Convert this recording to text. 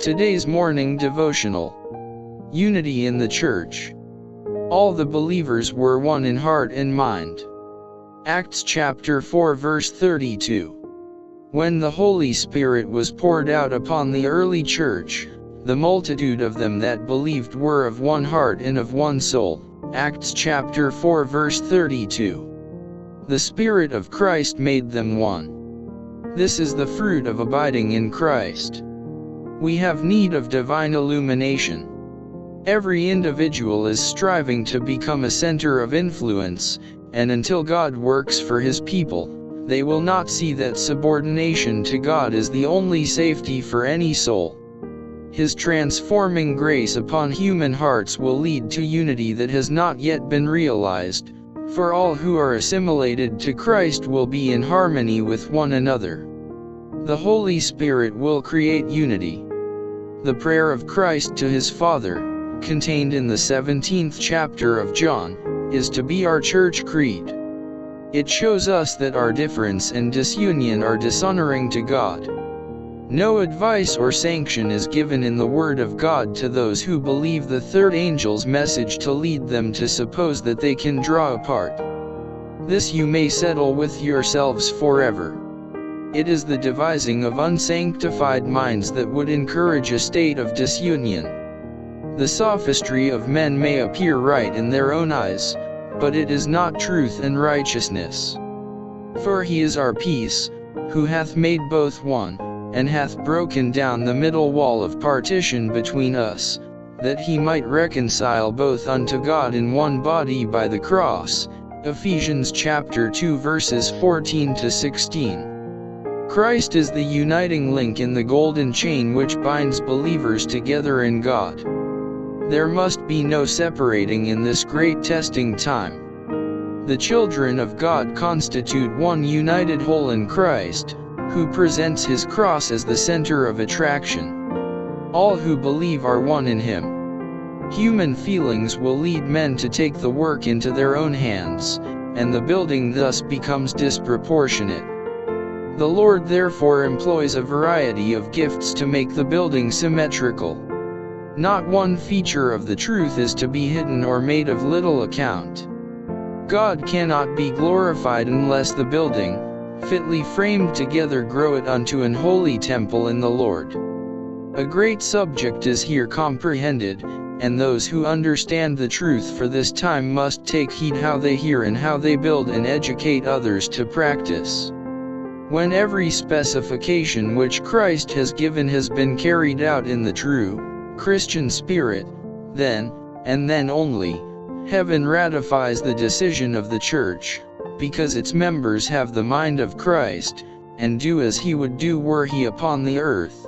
Today's morning devotional. Unity in the church. All the believers were one in heart and mind. Acts chapter 4 verse 32. When the Holy Spirit was poured out upon the early church, the multitude of them that believed were of one heart and of one soul. Acts chapter 4 verse 32. The Spirit of Christ made them one. This is the fruit of abiding in Christ. We have need of divine illumination. Every individual is striving to become a center of influence, and until God works for His people, they will not see that subordination to God is the only safety for any soul. His transforming grace upon human hearts will lead to unity that has not yet been realized, for all who are assimilated to Christ will be in harmony with one another. The Holy Spirit will create unity. The prayer of Christ to His Father, contained in the 17th chapter of John, is to be our church creed. It shows us that our difference and disunion are dishonoring to God. No advice or sanction is given in the Word of God to those who believe the third angel's message to lead them to suppose that they can draw apart. This you may settle with yourselves forever. It is the devising of unsanctified minds that would encourage a state of disunion. The sophistry of men may appear right in their own eyes, but it is not truth and righteousness. For He is our peace, who hath made both one, and hath broken down the middle wall of partition between us, that He might reconcile both unto God in one body by the cross. Ephesians chapter 2 verses 14 to 16. Christ is the uniting link in the golden chain which binds believers together in God. There must be no separating in this great testing time. The children of God constitute one united whole in Christ, who presents His cross as the center of attraction. All who believe are one in Him. Human feelings will lead men to take the work into their own hands, and the building thus becomes disproportionate. The Lord therefore employs a variety of gifts to make the building symmetrical. Not one feature of the truth is to be hidden or made of little account. God cannot be glorified unless the building, fitly framed together, grow it unto an holy temple in the Lord. A great subject is here comprehended, and those who understand the truth for this time must take heed how they hear and how they build and educate others to practice. When every specification which Christ has given has been carried out in the true Christian spirit, then, and then only, heaven ratifies the decision of the church, because its members have the mind of Christ, and do as He would do were He upon the earth.